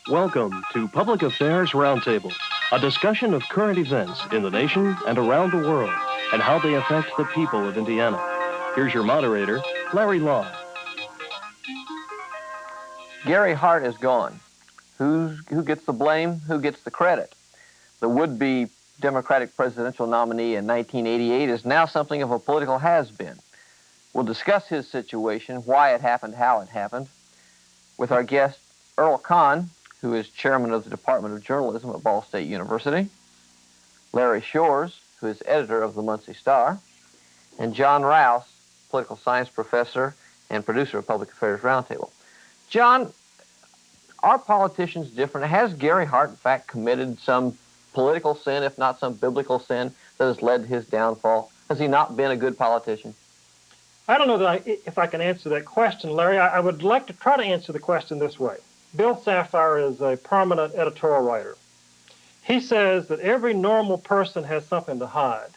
Welcome to Public Affairs Roundtable, a discussion of current events in the nation and around the world and how they affect the people of Indiana. Here's your moderator, Larry Lough. Gary Hart is gone. Who gets the blame? Who gets the credit? The would-be Democratic presidential nominee in 1988 is now something of a political has-been. We'll discuss his situation, why it happened, how it happened, with our guest, Earl Kahn, who is chairman of the Department of Journalism at Ball State University, Larry Shores, who is editor of the Muncie Star, and John Rouse, political science professor and producer of Public Affairs Roundtable. John, are politicians different? Has Gary Hart, in fact, committed some political sin, if not some biblical sin, that has led to his downfall? Has he not been a good politician? I don't know if I can answer that question, Larry. I would like to try to answer the question this way. Bill Safire is a prominent editorial writer. He says that every normal person has something to hide.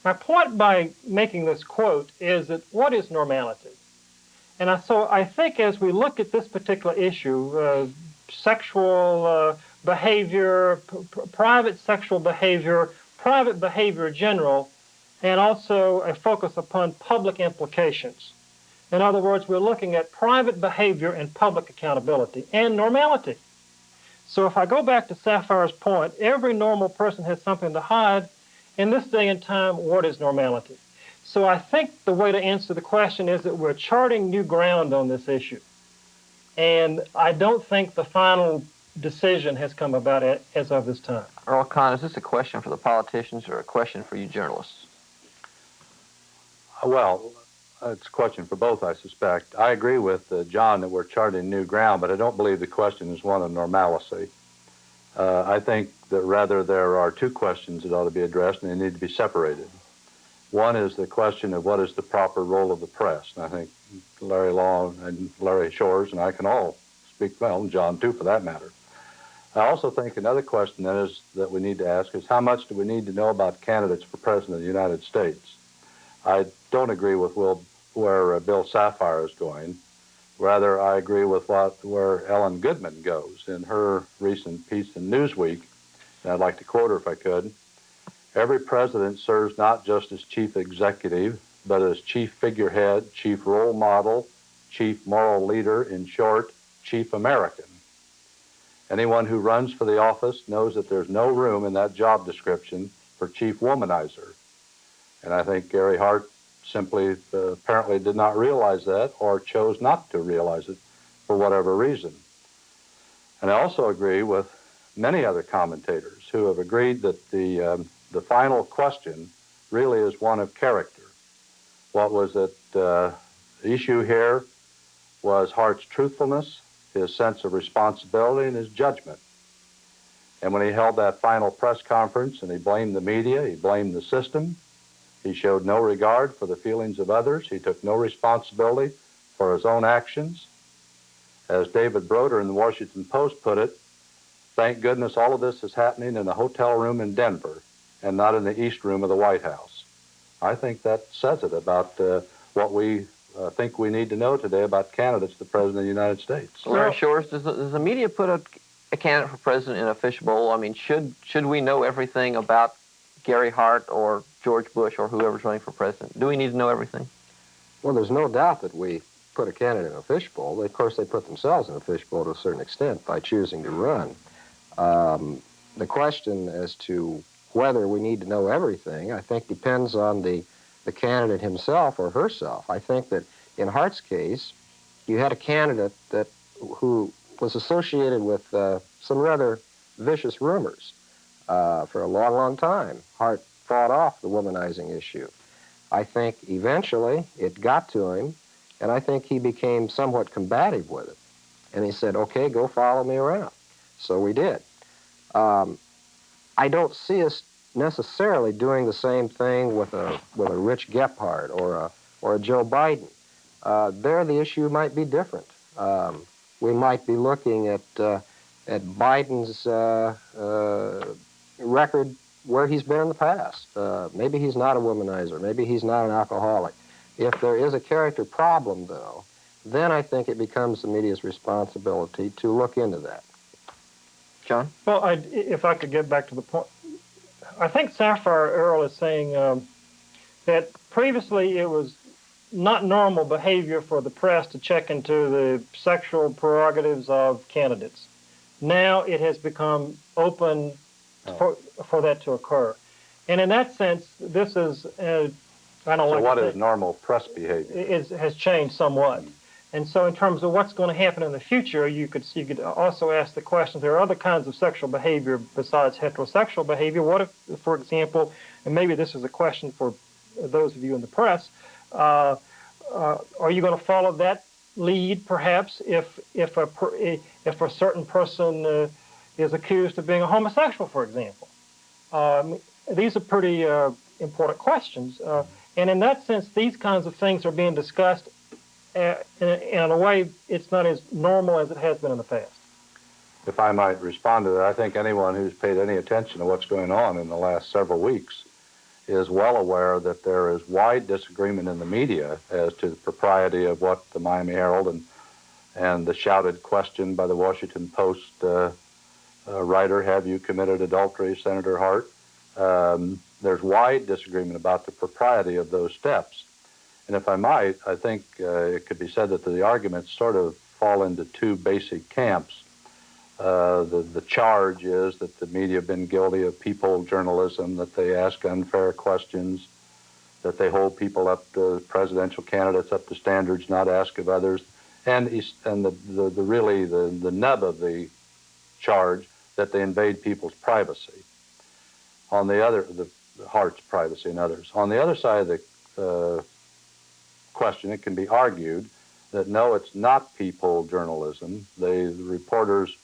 My point by making this quote is that what is normality? And so I think as we look at this particular issue, sexual behavior, private sexual behavior, private behavior in general, and also a focus upon public implications. In other words, we're looking at private behavior and public accountability and normality. So if I go back to Safire's point, every normal person has something to hide. In this day and time, what is normality? So I think the way to answer the question is that we're charting new ground on this issue. And I don't think the final decision has come about as of this time. Earl Kahn, is this a question for the politicians or a question for you journalists? Well, it's a question for both, I suspect. I agree with John that we're charting new ground, but I don't believe the question is one of normalcy. I think that rather there are two questions that ought to be addressed, and they need to be separated. One is the question of what is the proper role of the press. And I think Larry Lough and Larry Shores and I can all speak, well, and John too for that matter. I also think another question that we need to ask is how much do we need to know about candidates for President of the United States? I don't agree with where Bill Safire is going. Rather, I agree with where Ellen Goodman goes in her recent piece in Newsweek. And I'd like to quote her if I could. Every president serves not just as chief executive, but as chief figurehead, chief role model, chief moral leader, in short, chief American. Anyone who runs for the office knows that there's no room in that job description for chief womanizer. And I think Gary Hart simply apparently did not realize that or chose not to realize it for whatever reason. And I also agree with many other commentators who have agreed that the final question really is one of character. What was at issue here was Hart's truthfulness, his sense of responsibility, and his judgment. And when he held that final press conference and he blamed the media, he blamed the system, he showed no regard for the feelings of others. He took no responsibility for his own actions. As David Broder in the Washington Post put it, thank goodness all of this is happening in a hotel room in Denver and not in the East Room of the White House. I think that says it about what we think we need to know today about candidates for President of the United States. Larry Shores, does the media put a candidate for president in a fishbowl? I mean, should we know everything about Gary Hart or George Bush or whoever's running for president? Do we need to know everything? Well, there's no doubt that we put a candidate in a fishbowl. Of course, they put themselves in a fishbowl to a certain extent by choosing to run. The question as to whether we need to know everything, I think, depends on the candidate himself or herself. I think that in Hart's case, you had a candidate who was associated with some rather vicious rumors for a long, long time. Hart fought off the womanizing issue. I think eventually it got to him, and I think he became somewhat combative with it. And he said, okay, go follow me around. So we did. I don't see us necessarily doing the same thing with a Rich Gephardt or a Joe Biden. There the issue might be different. We might be looking at Biden's record where he's been in the past. Maybe he's not a womanizer. Maybe he's not an alcoholic. If there is a character problem, though, then I think it becomes the media's responsibility to look into that. John? Well, if I could get back to the point, I think Sapphire Earl is saying that previously it was not normal behavior for the press to check into the sexual prerogatives of candidates. Now it has become open for that to occur. And in that sense, this is, I don't like So what is normal press behavior? Has changed somewhat. And so in terms of what's going to happen in the future, you could also ask the question, there are other kinds of sexual behavior besides heterosexual behavior. What if, for example, and maybe this is a question for those of you in the press, are you going to follow that lead, perhaps, if a certain person is accused of being a homosexual, for example? These are pretty important questions. And in that sense, these kinds of things are being discussed in a way it's not as normal as it has been in the past. If I might respond to that, I think anyone who's paid any attention to what's going on in the last several weeks is well aware that there is wide disagreement in the media as to the propriety of what the Miami Herald and the shouted question by the Washington Post writer, have you committed adultery, Senator Hart? There's wide disagreement about the propriety of those steps. And if I might, I think it could be said that the arguments sort of fall into two basic camps. The charge is that the media have been guilty of peephole journalism, that they ask unfair questions, that they hold people up to presidential candidates up to standards not asked of others, and the nub of the charge that they invade people's privacy. On the other, the Hart's privacy and others. On the other side of the question, it can be argued that no, it's not peephole journalism. The reporters,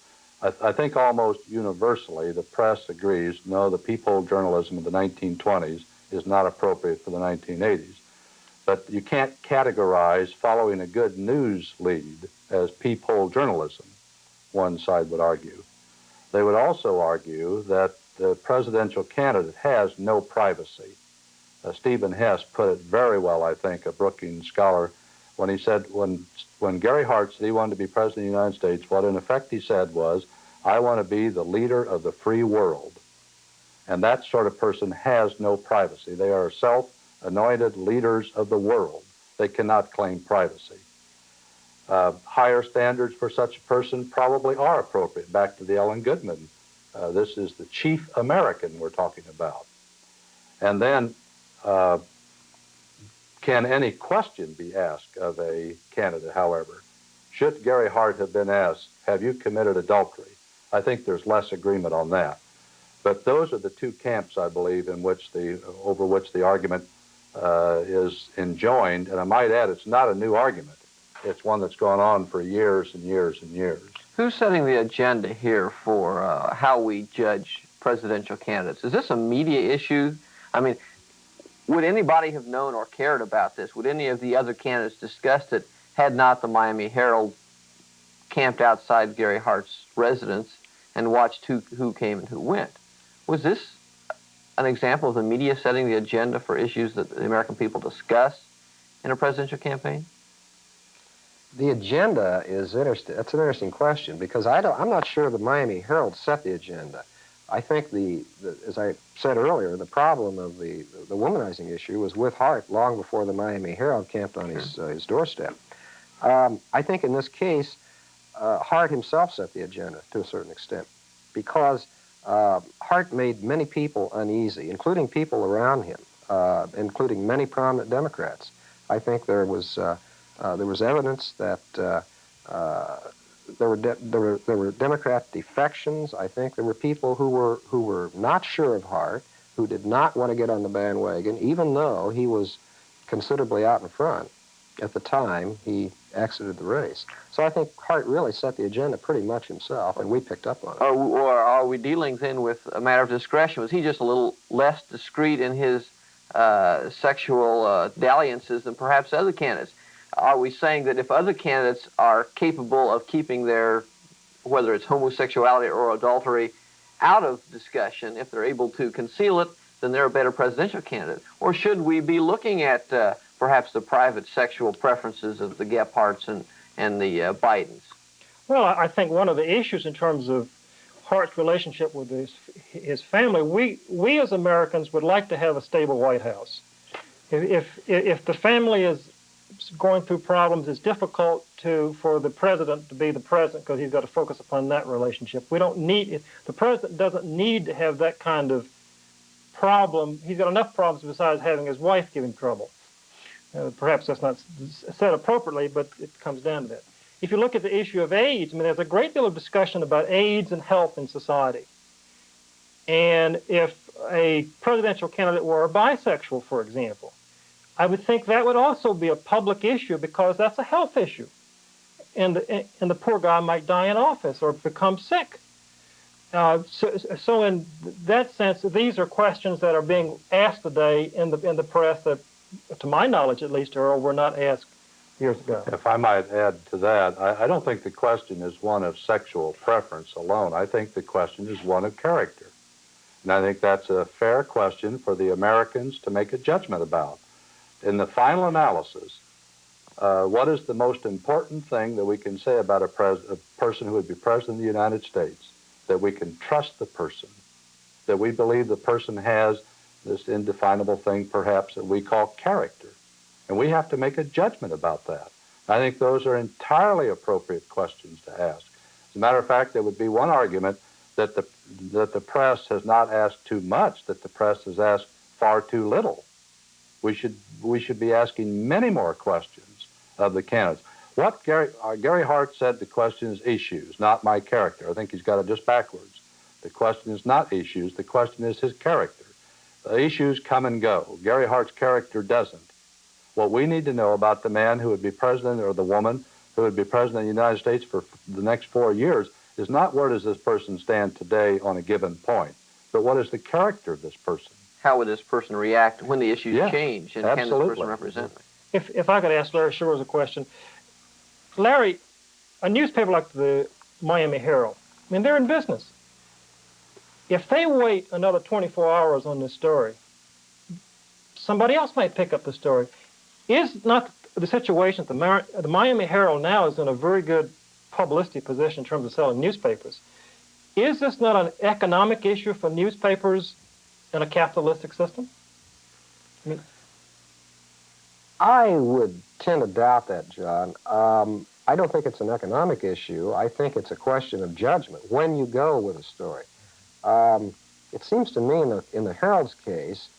I think almost universally, the press agrees, no, the peephole journalism of the 1920s is not appropriate for the 1980s. But you can't categorize following a good news lead as peephole journalism, one side would argue. They would also argue that the presidential candidate has no privacy. Stephen Hess put it very well, I think, a Brookings scholar, when he said, when Gary Hart said he wanted to be president of the United States, what in effect he said was, I want to be the leader of the free world. And that sort of person has no privacy. They are self-anointed leaders of the world. They cannot claim privacy. Higher standards for such a person probably are appropriate. Back to the Ellen Goodman. This is the chief American we're talking about. And then, can any question be asked of a candidate, however? Should Gary Hart have been asked, have you committed adultery? I think there's less agreement on that. But those are the two camps, I believe, over which the argument is enjoined. And I might add, it's not a new argument. It's one that's gone on for years and years and years. Who's setting the agenda here for how we judge presidential candidates? Is this a media issue? I mean, would anybody have known or cared about this? Would any of the other candidates discussed it had not the Miami Herald camped outside Gary Hart's residence and watched who came and who went? Was this an example of the media setting the agenda for issues that the American people discuss in a presidential campaign? The agenda is interesting. That's an interesting question, because I'm not sure the Miami Herald set the agenda. I think as I said earlier, the problem of the womanizing issue was with Hart long before the Miami Herald camped on his doorstep. I think in this case, Hart himself set the agenda to a certain extent, because Hart made many people uneasy, including people around him, including many prominent Democrats. I think there was evidence that there were Democrat defections. I think there were people who were not sure of Hart, who did not want to get on the bandwagon, even though he was considerably out in front at the time he exited the race. So I think Hart really set the agenda pretty much himself, and we picked up on it. Or are we dealing then with a matter of discretion? Was he just a little less discreet in his sexual dalliances than perhaps other candidates? Are we saying that if other candidates are capable of keeping their, whether it's homosexuality or adultery, out of discussion, if they're able to conceal it, then they're a better presidential candidate? Or should we be looking at perhaps the private sexual preferences of the Gephardts and the Bidens? Well, I think one of the issues in terms of Hart's relationship with his family, we as Americans would like to have a stable White House. If the family is going through problems, it's difficult for the president to be the president because he's got to focus upon that relationship. The president doesn't need to have that kind of problem. He's got enough problems besides having his wife give him trouble. Perhaps that's not said appropriately, but it comes down to that. If you look at the issue of AIDS, I mean, there's a great deal of discussion about AIDS and health in society. And if a presidential candidate were bisexual, for example, I would think that would also be a public issue because that's a health issue. And the poor guy might die in office or become sick. So in that sense, these are questions that are being asked today in the press that, to my knowledge at least, Earl, were not asked years ago. If I might add to that, I don't think the question is one of sexual preference alone. I think the question is one of character. And I think that's a fair question for the Americans to make a judgment about. In the final analysis, what is the most important thing that we can say about a person who would be president of the United States? That we can trust the person, that we believe the person has this indefinable thing perhaps that we call character. And we have to make a judgment about that. I think those are entirely appropriate questions to ask. As a matter of fact, there would be one argument that the press has not asked too much, that the press has asked far too little. We should be asking many more questions of the candidates. What Gary Hart said the question is issues, not my character. I think he's got it just backwards. The question is not issues. The question is his character. The issues come and go. Gary Hart's character doesn't. What we need to know about the man who would be president or the woman who would be president of the United States for the next 4 years is not where does this person stand today on a given point, but what is the character of this person? How would this person react when the issues change, and absolutely. Can this person represent me? If I could ask Larry Shores a question. Larry, a newspaper like the Miami Herald, I mean, they're in business. If they wait another 24 hours on this story, somebody else might pick up the story. Is not the situation that the Miami Herald now is in a very good publicity position in terms of selling newspapers. Is this not an economic issue for newspapers in a capitalistic system? I mean, I would tend to doubt that, John. I don't think it's an economic issue. I think it's a question of judgment, when you go with a story. It seems to me in the Herald's case,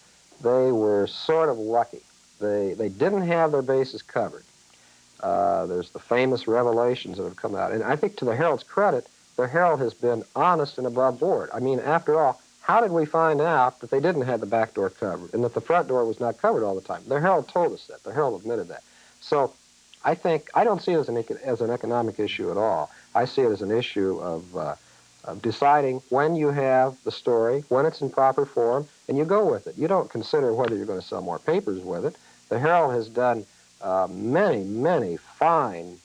they were sort of lucky. They didn't have their bases covered. There's the famous revelations that have come out. And I think to the Herald's credit, the Herald has been honest and above board. I mean, after all, how did we find out that they didn't have the back door covered and that the front door was not covered all the time? The Herald told us that. The Herald admitted that. So I don't see it as an economic issue at all. I see it as an issue of deciding when you have the story, when it's in proper form, and you go with it. You don't consider whether you're going to sell more papers with it. The Herald has done many, many fine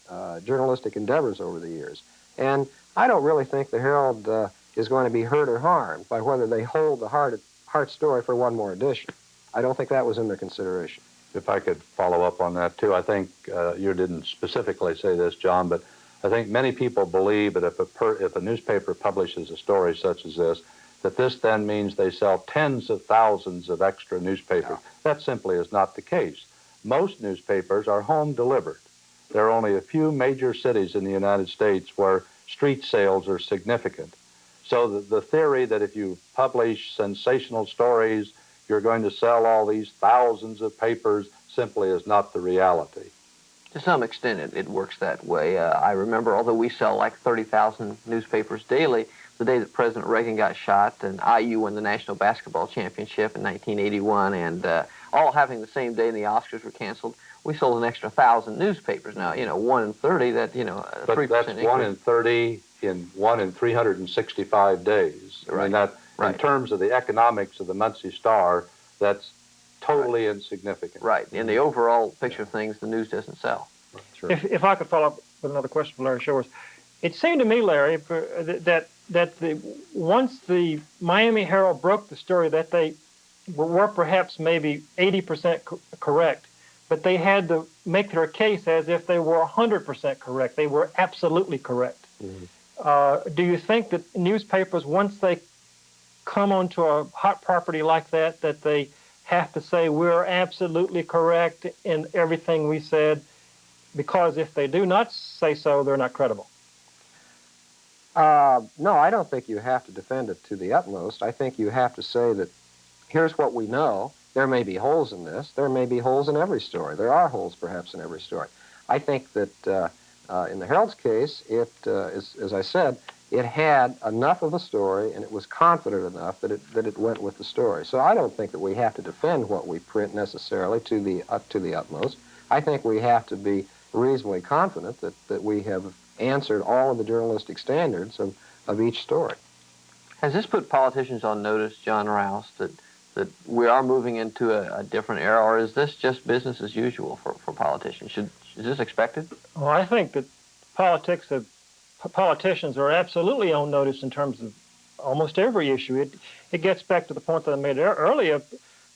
journalistic endeavors over the years. And I don't really think the Herald is going to be hurt or harmed by whether they hold the Hart story for one more edition. I don't think that was in their consideration. If I could follow up on that, too. I think you didn't specifically say this, John, but I think many people believe that if a newspaper publishes a story such as this, that this then means they sell tens of thousands of extra newspapers. That simply is not the case. Most newspapers are home delivered. There are only a few major cities in the United States where street sales are significant. So the theory that if you publish sensational stories, you're going to sell all these thousands of papers simply is not the reality. To some extent, it works that way. I remember, although we sell like 30,000 newspapers daily, the day that President Reagan got shot and IU won the National Basketball Championship in 1981, and all having the same day and the Oscars were canceled, we sold an extra 1,000 newspapers. Now, 1 in 30, that, 3% But that's increase. 1 in 30 in 1 in 365 days. Right. I mean, that, in terms of the economics of the Muncie Star, that's totally insignificant. Right. In the overall picture of things, the news doesn't sell. Sure. if I could follow up with another question from Larry Shores. It seemed to me, Larry, that once the Miami Herald broke the story that they were perhaps maybe 80% correct, but they had to make their case as if they were 100% correct. They were absolutely correct. Mm-hmm. Do you think that newspapers, once they come onto a hot property like that, that they have to say we're absolutely correct in everything we said? Because if they do not say so, they're not credible. No, I don't think you have to defend it to the utmost. I think you have to say that here's what we know. There may be holes in this. There may be holes in every story. There are holes, perhaps, in every story. I think that in the Herald's case, as I said, it had enough of a story, and it was confident enough that it went with the story. So I don't think that we have to defend what we print necessarily to the utmost. I think we have to be reasonably confident that we have answered all of the journalistic standards of each story. Has this put politicians on notice, John Rouse, that we are moving into a different era, or is this just business as usual for politicians? Is this expected? Well, I think that politicians are absolutely on notice in terms of almost every issue. It gets back to the point that I made earlier.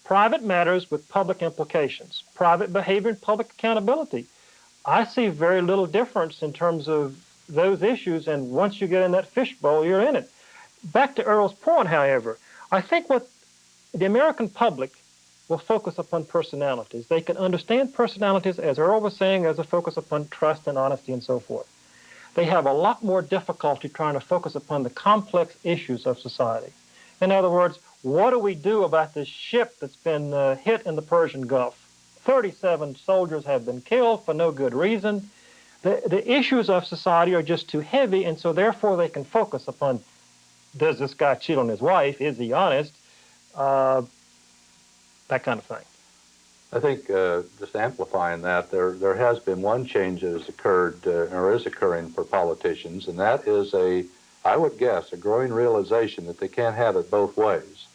Private matters with public implications, private behavior and public accountability. I see very little difference in terms of those issues, and once you get in that fishbowl, you're in it. Back to Earl's point, however, I think what the American public will focus upon personalities. They can understand personalities, as Earl was saying, as a focus upon trust and honesty and so forth. They have a lot more difficulty trying to focus upon the complex issues of society. In other words, what do we do about this ship that's been hit in the Persian Gulf? 37 soldiers have been killed for no good reason. The issues of society are just too heavy, and so therefore they can focus upon, does this guy cheat on his wife? Is he honest? That kind of thing. I think just amplifying that, there has been one change that has occurred or is occurring for politicians, and that is I would guess, a growing realization that they can't have it both ways.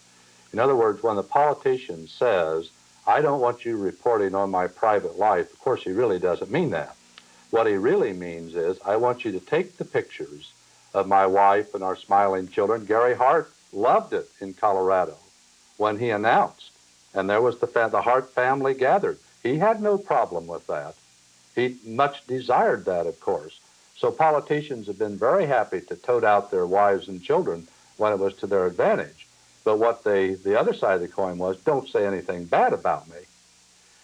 In other words, when the politician says, I don't want you reporting on my private life, of course he really doesn't mean that. What he really means is, I want you to take the pictures of my wife and our smiling children. Gary Hart loved it in Colorado when he announced, and there was the Hart family gathered. He had no problem with that. He much desired that, of course. So politicians have been very happy to tote out their wives and children when it was to their advantage. But what the other side of the coin was, don't say anything bad about me.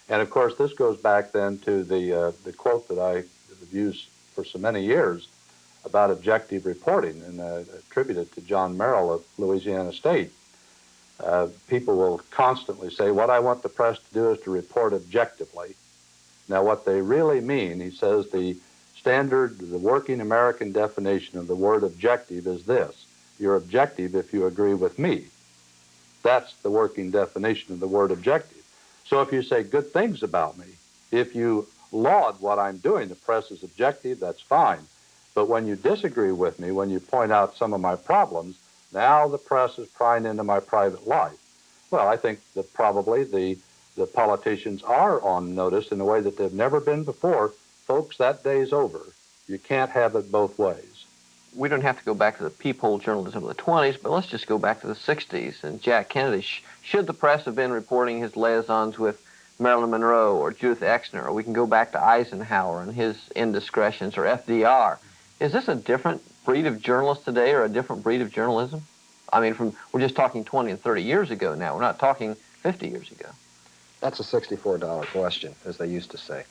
And of course, this goes back then to the quote that I have used for so many years about objective reporting, and attributed to John Merrill of Louisiana State. People will constantly say, what I want the press to do is to report objectively. Now, what they really mean, he says, the working American definition of the word objective is this: you're objective if you agree with me. That's the working definition of the word objective. So if you say good things about me, if you laud what I'm doing, the press is objective, that's fine. But when you disagree with me, when you point out some of my problems, now the press is prying into my private life. Well, I think that probably the politicians are on notice in a way that they've never been before. Folks, that day's over. You can't have it both ways. We don't have to go back to the peephole journalism of the 20s, but let's just go back to the 60s and Jack Kennedy. Should the press have been reporting his liaisons with Marilyn Monroe or Judith Exner, or we can go back to Eisenhower and his indiscretions, or FDR. Is this a different breed of journalists today, or a different breed of journalism? I mean, we're just talking 20 and 30 years ago now. We're not talking 50 years ago. That's a $64 question, as they used to say.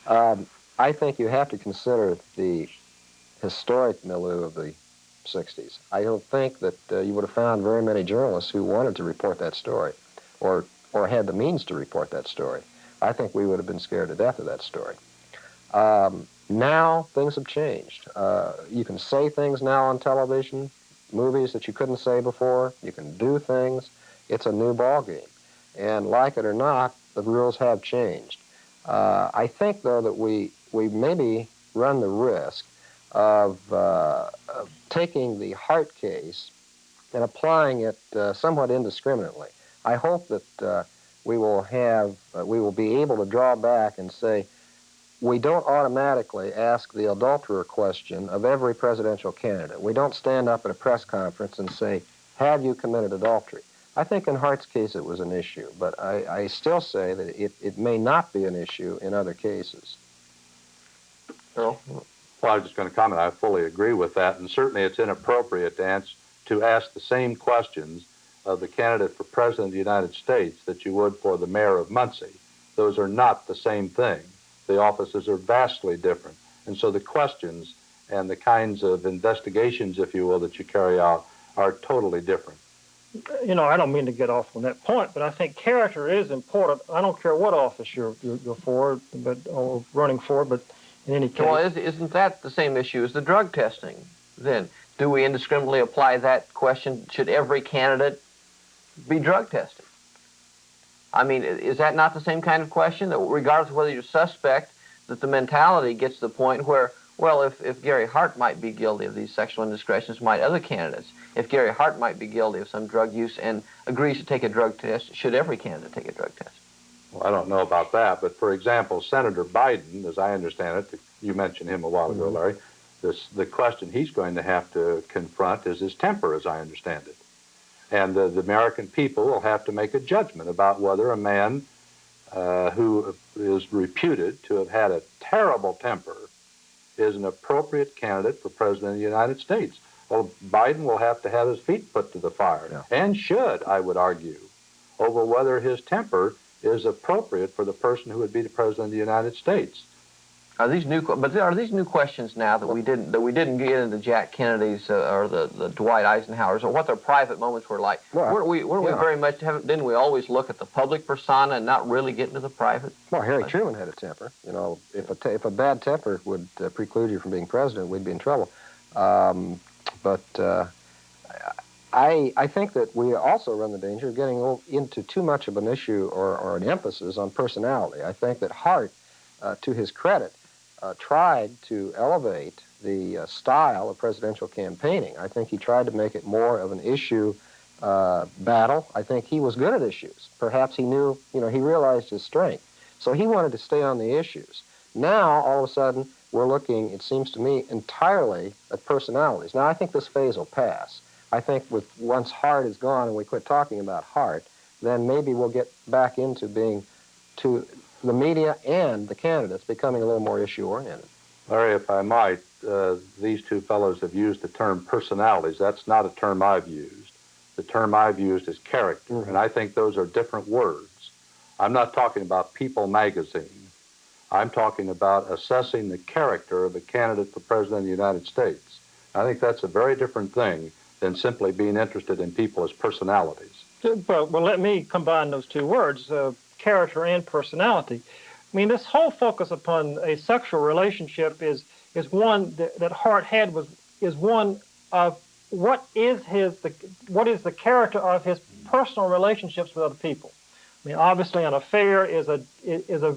I think you have to consider the historic milieu of the 60s. I don't think that you would have found very many journalists who wanted to report that story, or had the means to report that story. I think we would have been scared to death of that story. Now, things have changed. You can say things now on television, movies that you couldn't say before. You can do things. It's a new ballgame. And like it or not, the rules have changed. I think, though, that we maybe run the risk of taking the Hart case and applying it somewhat indiscriminately. I hope that we will be able to draw back and say, we don't automatically ask the adulterer question of every presidential candidate. We don't stand up at a press conference and say, have you committed adultery? I think in Hart's case it was an issue, but I still say that it may not be an issue in other cases. Earl? Well, I was just going to comment. I fully agree with that, and certainly it's inappropriate to ask the same questions of the candidate for President of the United States that you would for the mayor of Muncie. Those are not the same thing. The offices are vastly different. And so the questions and the kinds of investigations, if you will, that you carry out are totally different. You know, I don't mean to get off on that point, but I think character is important. I don't care what office you're for, or running for, but in any case. Well, isn't that the same issue as the drug testing, then? Do we indiscriminately apply that question? Should every candidate be drug tested? I mean, is that not the same kind of question? That regardless of whether you're suspect, that the mentality gets to the point where, well, if Gary Hart might be guilty of these sexual indiscretions, might other candidates? If Gary Hart might be guilty of some drug use and agrees to take a drug test, should every candidate take a drug test? Well, I don't know about that, but for example, Senator Biden, as I understand it, you mentioned him a while ago, Larry, the question he's going to have to confront is his temper, as I understand it. And the American people will have to make a judgment about whether a man who is reputed to have had a terrible temper is an appropriate candidate for President of the United States. Well, Biden will have to have his feet put to the fire, and should, I would argue, over whether his temper is appropriate for the person who would be the President of the United States. Are these new questions now that we didn't get into Jack Kennedy's or the Dwight Eisenhower's, or what their private moments were like? Well, weren't we very much? Didn't we always look at the public persona and not really get into the private? Well, Harry Truman had a temper. You know, if a bad temper would preclude you from being president, we'd be in trouble. I think that we also run the danger of getting into too much of an issue or an emphasis on personality. I think that Hart, to his credit, tried to elevate the style of presidential campaigning. I think he tried to make it more of an issue battle. I think he was good at issues. Perhaps he knew, he realized his strength. So he wanted to stay on the issues. Now, all of a sudden, we're looking, it seems to me, entirely at personalities. Now, I think this phase will pass. I think once Hart is gone and we quit talking about Hart, then maybe we'll get back into to the media and the candidates becoming a little more issue-oriented. Larry, if I might, these two fellows have used the term personalities. That's not a term I've used. The term I've used is character, and I think those are different words. I'm not talking about People magazine. I'm talking about assessing the character of a candidate for President of the United States. I think that's a very different thing than simply being interested in people as personalities. Well, let me combine those two words, character and personality. I mean, this whole focus upon a sexual relationship is one that Hart had is one of what is the character of his personal relationships with other people. I mean, obviously, an affair is a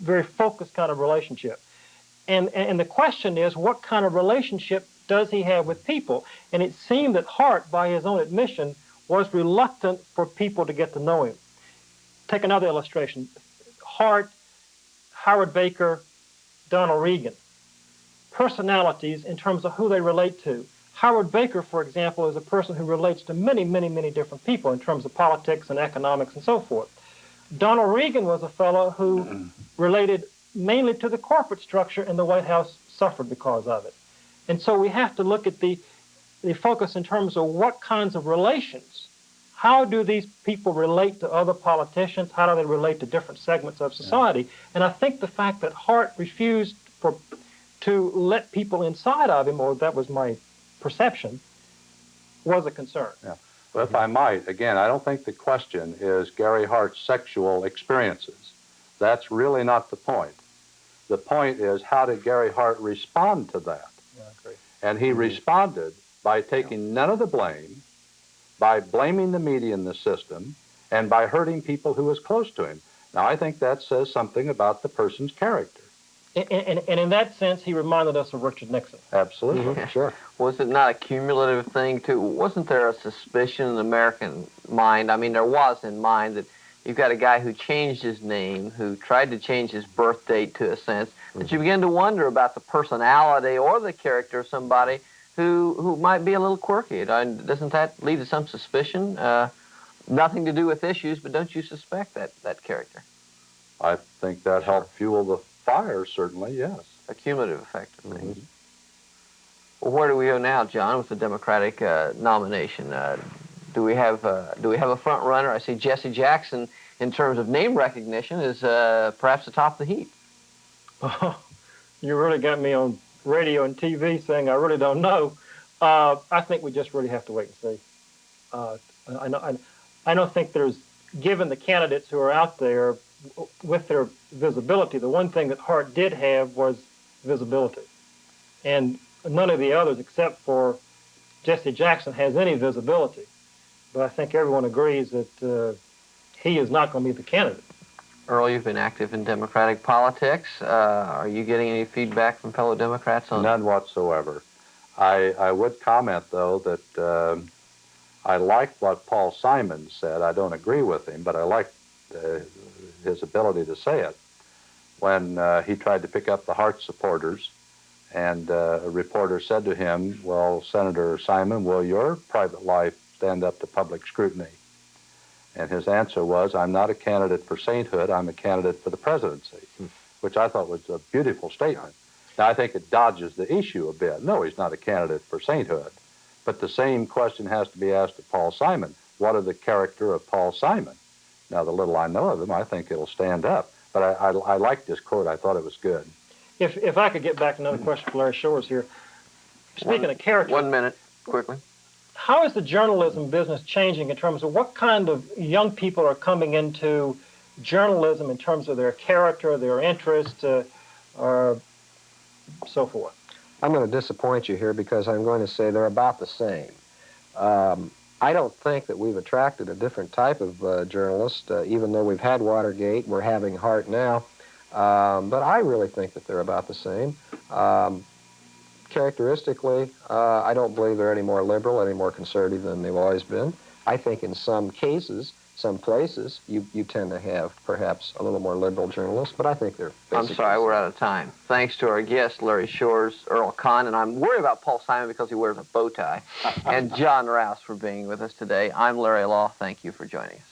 very focused kind of relationship, and the question is, what kind of relationship does he have with people? And it seemed that Hart, by his own admission, was reluctant for people to get to know him. Take another illustration. Hart, Howard Baker, Donald Reagan. Personalities in terms of who they relate to. Howard Baker, for example, is a person who relates to many, many, many different people in terms of politics and economics and so forth. Donald Reagan was a fellow who related mainly to the corporate structure, and the White House suffered because of it. And so we have to look at the focus in terms of what kinds of relations. How do these people relate to other politicians? How do they relate to different segments of society? And I think the fact that Hart refused to let people inside of him, or that was my perception, was a concern. Yeah. Well, if I might, again, I don't think the question is Gary Hart's sexual experiences. That's really not the point. The point is, how did Gary Hart respond to that? Yeah, I agree. And he responded by taking none of the blame, by blaming the media in the system, and by hurting people who was close to him. Now, I think that says something about the person's character. And in that sense, he reminded us of Richard Nixon. Absolutely. Sure. Was it not a cumulative thing, too? Wasn't there a suspicion in the American mind? I mean, there was in mind that you've got a guy who changed his name, who tried to change his birth date, to a sense, that you begin to wonder about the personality or the character of somebody who might be a little quirky. Doesn't that lead to some suspicion? Nothing to do with issues, but don't you suspect that character? I think that helped fuel the fire, certainly, yes. a cumulative effect of things. Well, where do we go now, John, with the Democratic nomination? Do we have a front runner? I see Jesse Jackson, in terms of name recognition, is perhaps atop the heap. Oh, you really got me on radio and TV saying I really don't know. I think we just really have to wait and see. I don't think there's, given the candidates who are out there with their visibility, the one thing that Hart did have was visibility. And none of the others, except for Jesse Jackson, has any visibility. But I think everyone agrees that he is not going to be the candidate. Earl, you've been active in Democratic politics. Are you getting any feedback from fellow Democrats on None whatsoever. I would comment, though, that I liked what Paul Simon said. I don't agree with him, but I liked his ability to say it. When he tried to pick up the Hart supporters, and a reporter said to him, well, Senator Simon, will your private life stand up to public scrutiny? And his answer was, I'm not a candidate for sainthood, I'm a candidate for the presidency, which I thought was a beautiful statement. Now, I think it dodges the issue a bit. No, he's not a candidate for sainthood. But the same question has to be asked of Paul Simon. What are the character of Paul Simon? Now, the little I know of him, I think it'll stand up. But I liked this quote. I thought it was good. If I could get back to another question for Larry Shores here. Speaking of character... 1 minute, quickly. How is the journalism business changing in terms of what kind of young people are coming into journalism in terms of their character, their interest, or so forth? I'm going to disappoint you here because I'm going to say they're about the same. I don't think that we've attracted a different type of journalist, even though we've had Watergate, we're having Hart now. But I really think that they're about the same. Characteristically, I don't believe they're any more liberal, any more conservative than they've always been. I think in some cases, some places, you tend to have perhaps a little more liberal journalists, but I think they're basically... I'm sorry, we're out of time. Thanks to our guests, Larry Shores, Earl Kahn, and I'm worried about Paul Simon because he wears a bow tie, and John Rouse for being with us today. I'm Larry Lough. Thank you for joining us.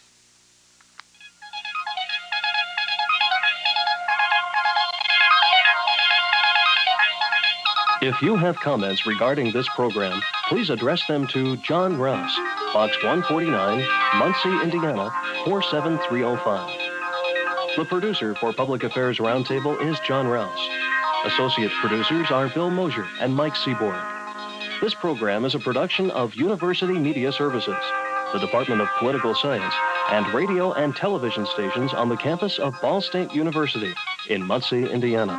If you have comments regarding this program, please address them to John Rouse, Box 149, Muncie, Indiana, 47305. The producer for Public Affairs Roundtable is John Rouse. Associate producers are Bill Mosier and Mike Seaborg. This program is a production of University Media Services, the Department of Political Science, and radio and television stations on the campus of Ball State University in Muncie, Indiana.